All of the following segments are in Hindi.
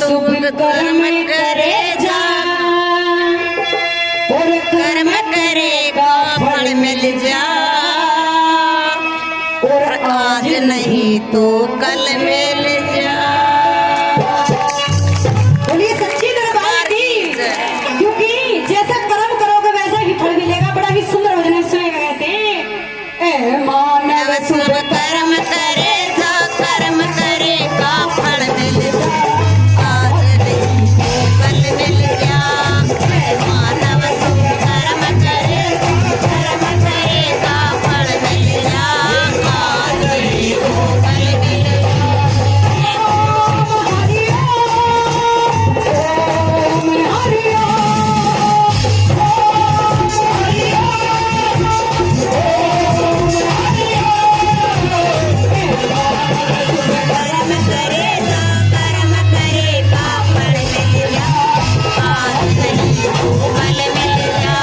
शुभ कर्म करे जा, और कर्म करेगा फल मिल जा, और आज नहीं तो कल मिल जा। बोलिए सच्ची दरबार की, क्योंकि जैसा कर्म करोगे वैसा ही फल मिलेगा। बड़ा ही सुंदर भजन है, सुनेगा कैसे। ए मानव शुभ कर्म करे जा, कर्म करेगा फल मिल जा, आज नहीं तो कल मिल जा। मानव शुभ कर्म करे, कर्म करेगा फल मिल जा, आज नहीं तो कल मिल जा। कर्म करे जा, कर्म करेगा फल मिल जा, आज नहीं तो कल मिल जा।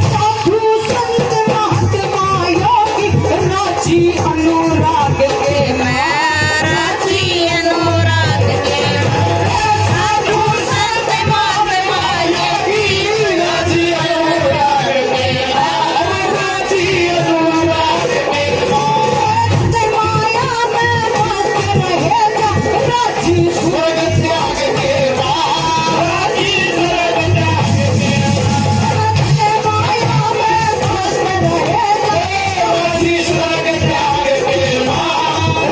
साधु संत महात्मा योगी राजी अनुराग के राजी अनुराग के, साधु संत महात्मा योगी राजी अनुराग के, राजी अनुराग के माया में मस्त रहेगा राजी स्वर्ग त्याग के राजी स्वर्ग त्याग के माया में मस्त रहेगा राजी स्वर्ग त्याग के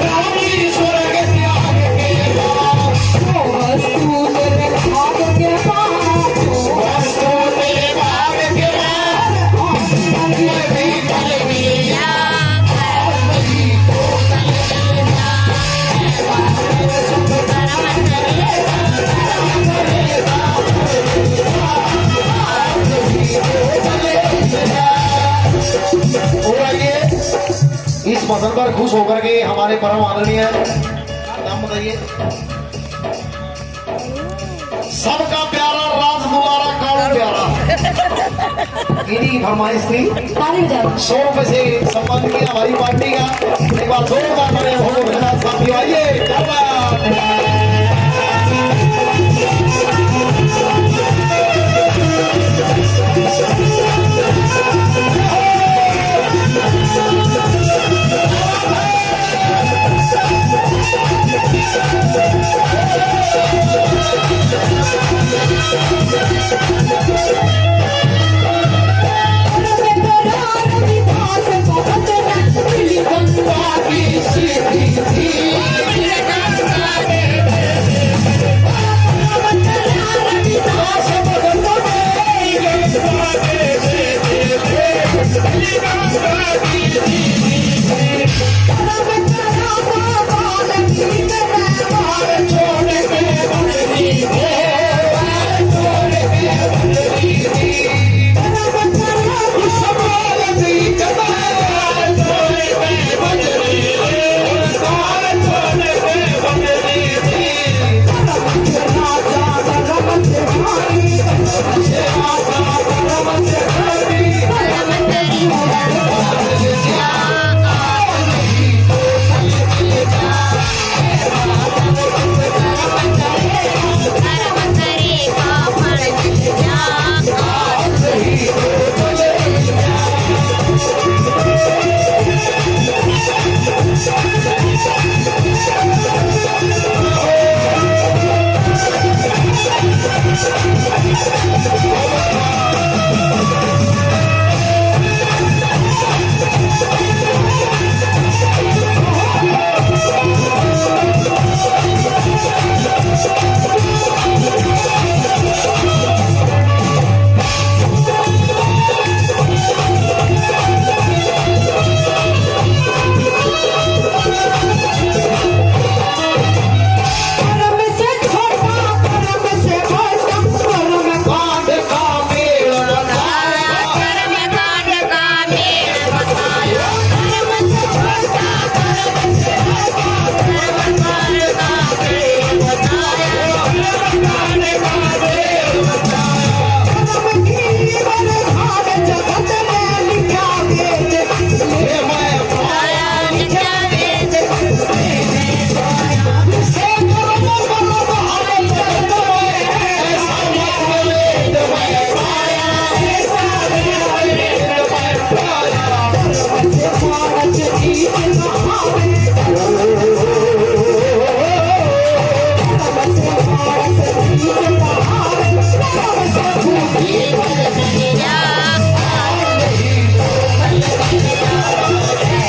राजी स्वर्ग त्याग के वस्तु तेरे भाग के पास, वस्तु तेरे भाग के पास भी कल मिल जा, नहीं तो कल मिल जा। कर्म करेगा, और आइए इस भजन पर खुश होकर के हमारे परम आदरणीय नाम बताइए। सबका प्यारा राज दुलारा कानून प्यारा, इन्हीं फरमाइश थी। ताली बजाओ। 100 रुपए से सम्मान किया हमारी पार्टी का। एक बार जोरदार बने हो साथियों, आइए क्या बात है। रविदास बहुत मिली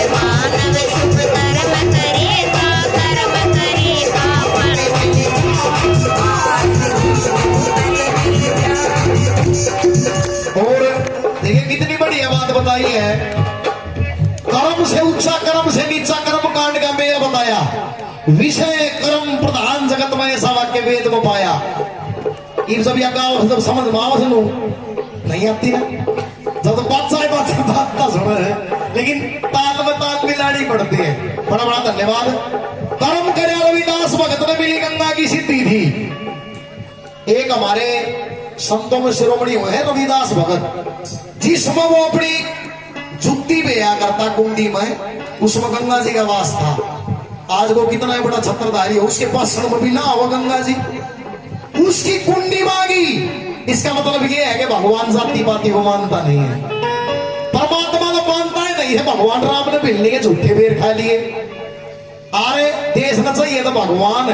मानव शुभ कर्म करेगा कर्म करेगा फल मिलेगा और देखिए कितनी बढ़िया बात बताई है। कर्म से ऊंचा कर्म से नीचा कर्म कांड का मेल बताया। विषय कर्म प्रधान जगत में ऐसा वाक्य वेद में पाया। इन सब या गाँव जब समझ मावस लू नहीं आती ना, जब तो बादशाह बात सुन रहे हैं, लेकिन ताल में ताल मिलानी पड़ती है। बड़ा बड़ा धन्यवाद। कर्म करे रविदास भगत ने मिली गंगा की सिद्धि थी। एक हमारे संतों में शिरोमणि हुए हैं रविदास भगत, जिसमें वो अपनी जुत्ती बेया करता कुंडी में, उसमें गंगा जी का वास था। आज वो कितना बड़ा छत्रधारी है, उसके पास शर्म भी ना हो गंगा जी, उसकी कुंडी मांगी। इसका मतलब ये है कि भगवान जाति पाति को मानता नहीं है, परमात्मा को मानता है नहीं है। भगवान राम ने भिलने के झूठे बेर खा लिए। अरे देश न चाहिए तो भगवान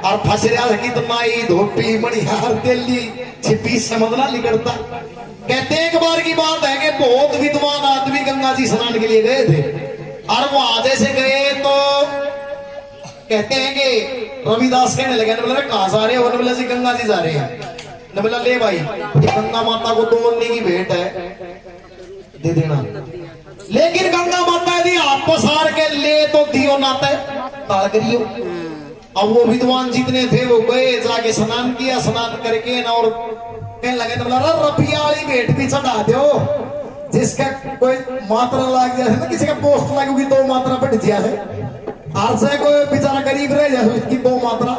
और फंस रहा है कितना ही धोपी मणिहार दिल्ली छिपी समझना नहीं करता। कहते एक बार की बात है कि बहुत विद्वान आदमी गंगा जी स्नान के लिए गए थे, और वो आधे से गए तो कहते हैं कि रविदास कहने लगे, बोला कहाँ जा रहे हो? बोला जी गंगा जी जा रहे हैं। ने बोला ले भाई, ये गंगा माता को तोड़ने की भेंट है, दे देना। लेकिन गंगा माता यदि हाथ पसार के ले तो दियो नाते ताल करियो। अब वो विद्वान जितने थे वो गए, जाके स्नान किया, स्नान करके ना और कहने लगे, बोला रपिया वाली भेंट भी चढ़ा दो, जिसका कोई मात्रा लग जाए ना, किसी का पोस्ट लगेगी 2 मात्रा बढ़ जिया है, आज से कोई बेचारा गरीब रह जाए उसकी 2 मात्रा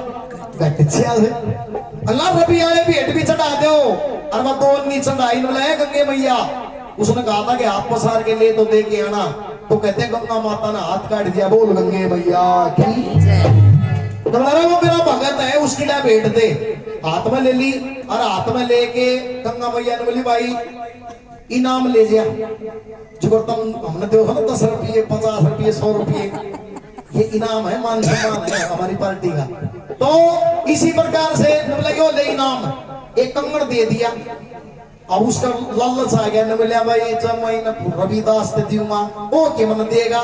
घट जिया है। अल्लाह रपिया वाली भेंट भी चढ़ा दो, और वह 2 नहीं चढ़ाई। बोला गंगे मैया, उसने कहा था कि हाथ पसार के ले तो दे के आना, तो कहते हैं गंगा माता ने हाथ काट दिया। बोल गंगे मैया की। वो मेरा भगत है, उसकी ना भेंट दे। हाथ में ले ली, और हाथ में लेके गंगा मैया ने बोली भाई इनाम ले जा, जो तुम हमने देखो ना 10 रुपये 50 रुपये 100 रुपये, ये इनाम है, मान सम्मान है हमारी पार्टी का। तो इसी प्रकार से बोला यो ले इनाम, एक कंगड़ दे दिया। अब उसका लालच आ गया, ने बोला भाई जब मैं रविदास दे दूंगा ओके मन देगा।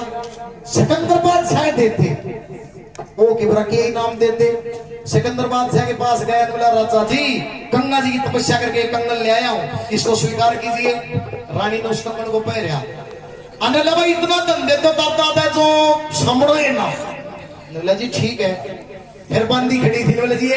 सिकंदर बादशाह देते ओके बरा के इनाम देते। सिकंदर बादशाह के पास गया, बोला राजा जी गंगा जी की तपस्या करके कंगन ले आया हूँ, इसको स्वीकार कीजिए। रानी ने उस कंगन को पहना। अनिल भाई इतना धन दे दो दादा जो समझो ना। बोला जी ठीक है। फिर बंदी खड़ी थी, बोला जी